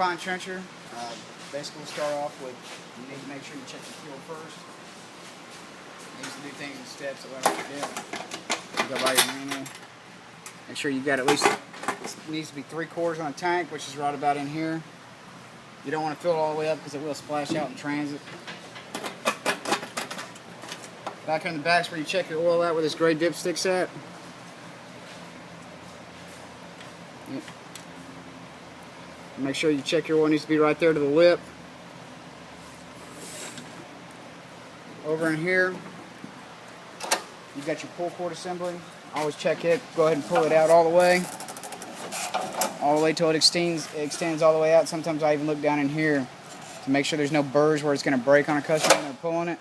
Alpine trencher. Basically, we'll start off with, you need to make sure you check the fuel first. You used to do things in steps that way like you do. Go by your manual. Make sure you got at least, it needs to be 3/4 on the tank, which is right about in here. You don't want to fill it all the way up because it will splash out in transit. Back on the back is where you check your oil out where this gray dipstick's at. Yep. Make sure you check your oil, needs to be right there to the lip. Over in here, you got your pull cord assembly. Always check it. Go ahead and pull it out all the way till it extends all the way out. Sometimes I even look down in here to make sure there's no burrs where it's going to break on a customer when they're pulling it.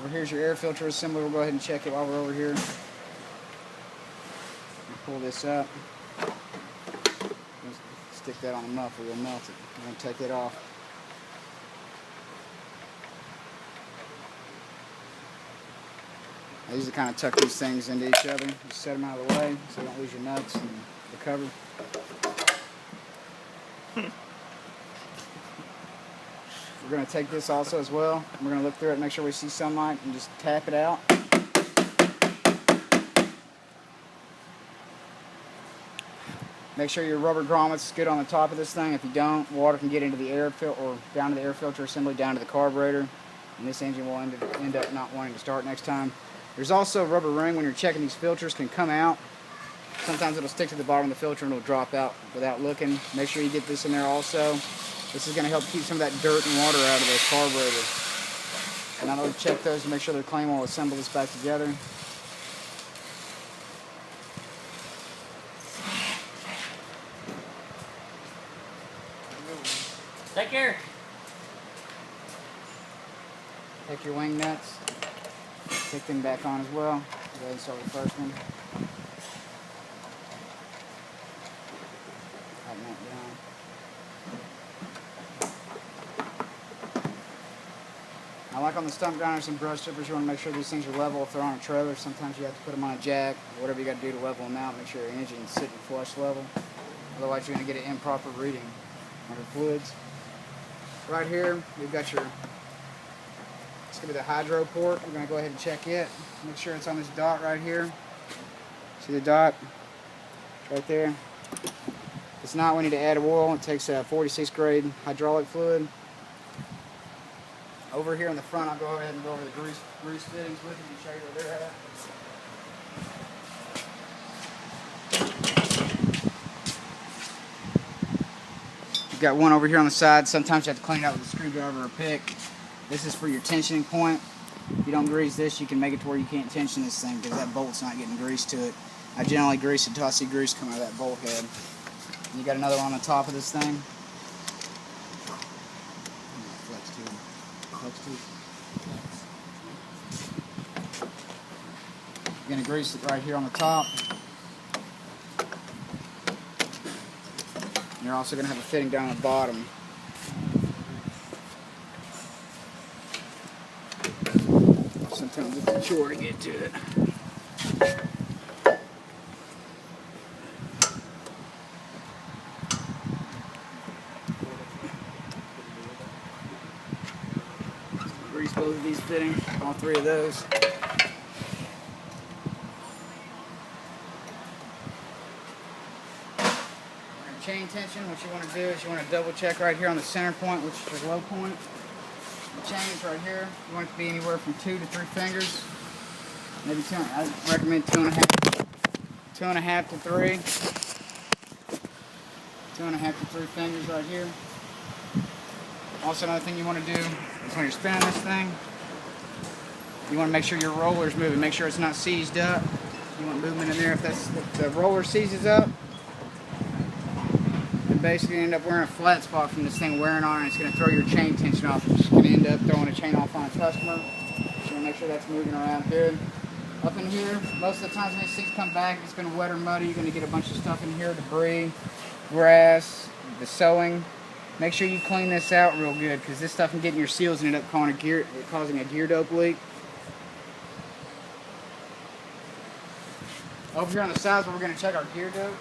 Over here's your air filter assembly. We'll go ahead and check it while we're over here. Pull this up. Stick that on the muffler, you'll melt it. I'm going to take it off. I usually kind of tuck these things into each other. Just set them out of the way so you don't lose your nuts and the cover. We're going to take this also as well. We're going to look through it, make sure we see sunlight, and just tap it out. Make sure your rubber grommets is good on the top of this thing. If you don't, water can get into the air filter or down to the air filter assembly, down to the carburetor, and this engine will end up not wanting to start next time. There's also a rubber ring when you're checking these filters can come out. Sometimes it'll stick to the bottom of the filter and it'll drop out without looking. Make sure you get this in there also. This is going to help keep some of that dirt and water out of the carburetor. And now that we've checked those to make sure they're clean, we'll assemble this back together. Take care. Take your wing nuts. Take them back on as well. Go ahead and start with the first one. Tighten that down. I like on the stump grinders and brush strippers, you want to make sure these things are level if they're on a trailer. Sometimes you have to put them on a jack, whatever you got to do to level them out. Make sure your engine's sitting flush level. Otherwise you're going to get an improper reading on your fluids. Right here, we've got your, it's going to be the hydro port. We're going to go ahead and check it. Make sure it's on this dot right here. See the dot? It's right there. If it's not, we need to add oil. It takes a 46 grade hydraulic fluid. Over here in the front, I'll go ahead and go over the grease fittings with you and show you where they're at. You've got one over here on the side. Sometimes you have to clean it out with a screwdriver or a pick. This is for your tensioning point. If you don't grease this, you can make it to where you can't tension this thing because that bolt's not getting grease to it. I generally grease it until I see grease come out of that bolt head. And you got another one on the top of this thing. You're going to grease it right here on the top. And you're also going to have a fitting down the bottom. Sometimes it's a chore to get to it. Grease both of these fittings, all three of those. Chain tension, what you want to do is you want to double check right here on the center point, which is your low point. The chain is right here. You want it to be anywhere from 2 to 3 fingers. Maybe 2. I recommend 2.5. 2.5 to 3. 2.5 to 3 fingers right here. Also, another thing you want to do is when you're spinning this thing, you want to make sure your roller is moving. Make sure it's not seized up. You want movement in there. If the roller seizes up, basically end up wearing a flat spot from this thing wearing on, and it's going to throw your chain tension off. It's going to end up throwing a chain off on a customer. So you want to make sure that's moving around good. Up in here, most of the times when these things come back, it's been wet or muddy, you're going to get a bunch of stuff in here, debris, grass, the sewing. Make sure you clean this out real good because this stuff can get in your seals and end up causing a gear dope leak. Over here on the sides where we're going to check our gear dope.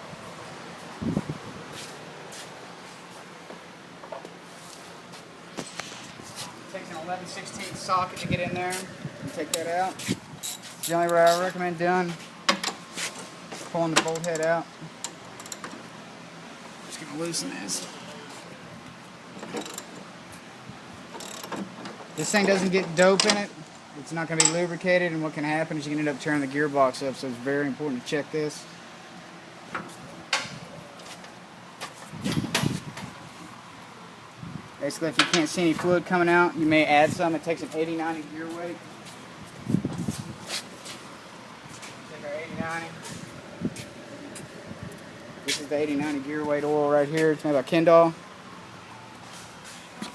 11/16 socket to get in there. You take that out. It's the only way I recommend doing. Pulling the bolt head out. Just gonna loosen this. This thing doesn't get dope in it. It's not going to be lubricated, and what can happen is you can end up tearing the gearbox up, so it's very important to check this. Basically, if you can't see any fluid coming out, you may add some. It takes an 80/90 gear weight. Take our 80/90. This is the 80/90 gear weight oil right here. It's made by Kendall.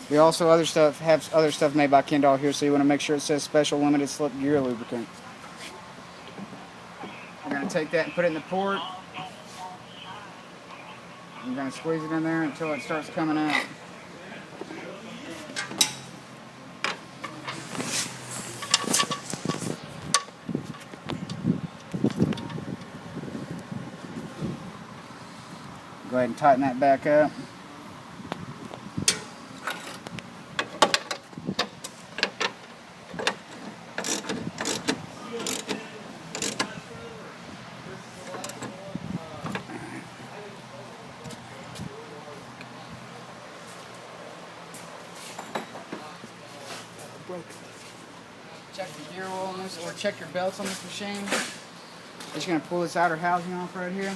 We also have other stuff made by Kendall here, so you want to make sure it says special limited slip gear lubricant. We're going to take that and put it in the port. I'm going to squeeze it in there until it starts coming out. Go ahead and tighten that back up. Check the gear oil on this, or check your belts on this machine. Just going to pull this outer housing off right here.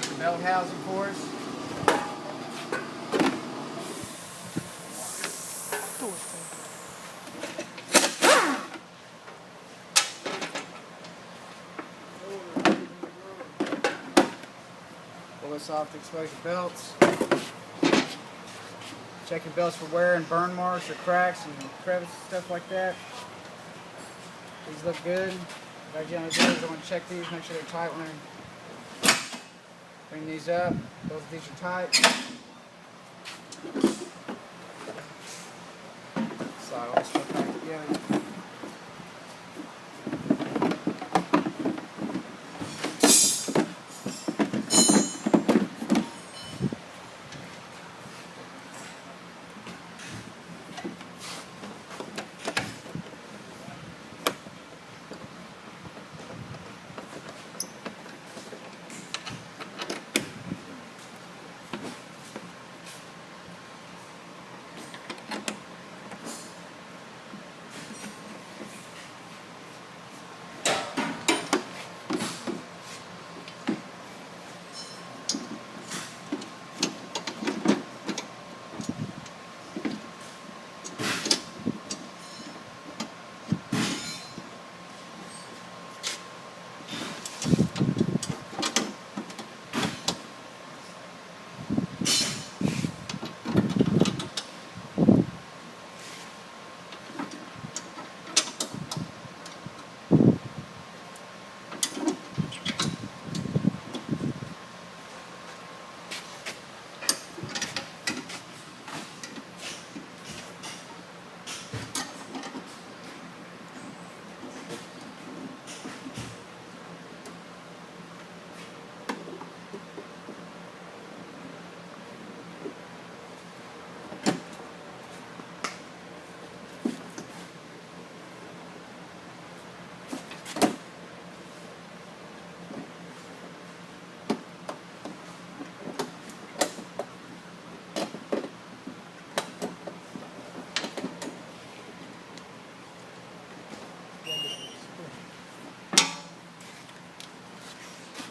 The belt housing for us. Pull this off to expose your belts. Check your belts for wear and burn marks or cracks and crevices, stuff like that. These look good. What I want to check these, make sure they're tight when they're. Bring these up, both of these are tight. Slide all this stuff back together.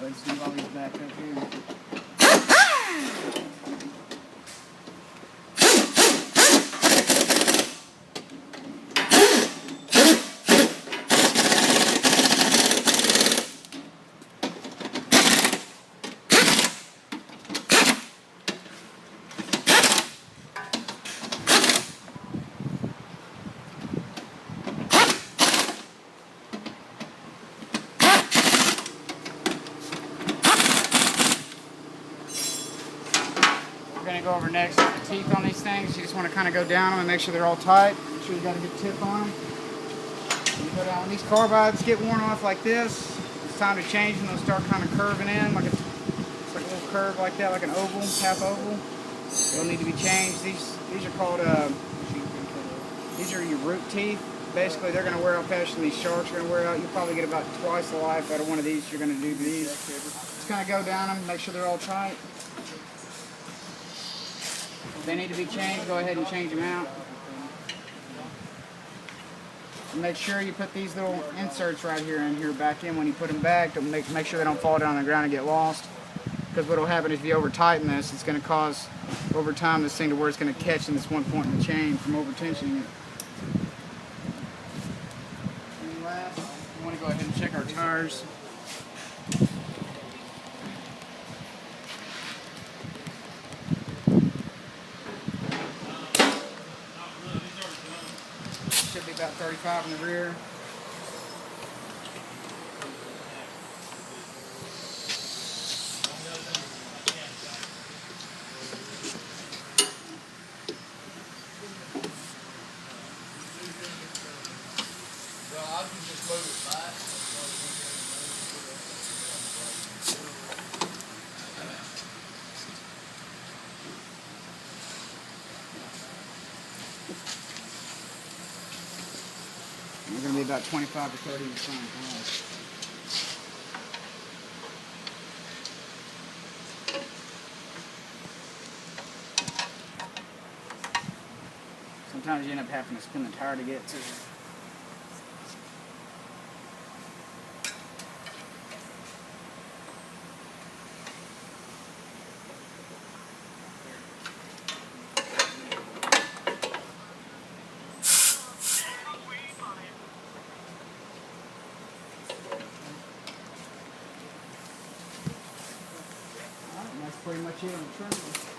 Let's move all these back up here. going to go over next is the teeth on these things. You just want to kind of go down them and make sure they're all tight. Make sure you got a good tip on them. You go down. When these carbides get worn off like this, it's time to change them. They'll start kind of curving in, like it's like a little curve like that, like an oval, half oval. They'll need to be changed. These are called these are your root teeth. Basically, they're going to wear out faster than these sharks are going to wear out. You'll probably get about twice the life out of one of these you're going to do to these. Just kind of go down them, make sure they're all tight. If they need to be changed, go ahead and change them out. And make sure you put these little inserts right here in here back in when you put them back to make sure they don't fall down on the ground and get lost. Because what will happen is if you over tighten this, it's going to cause over time this thing to where it's going to catch in this one point in the chain from over tensioning it. And last, we want to go ahead and check our tires. Should be about 35 in the rear. We're going to be about 25 to 30 in the front. Sometimes you end up having to spin the tire to get to it. That's pretty much it on the trim.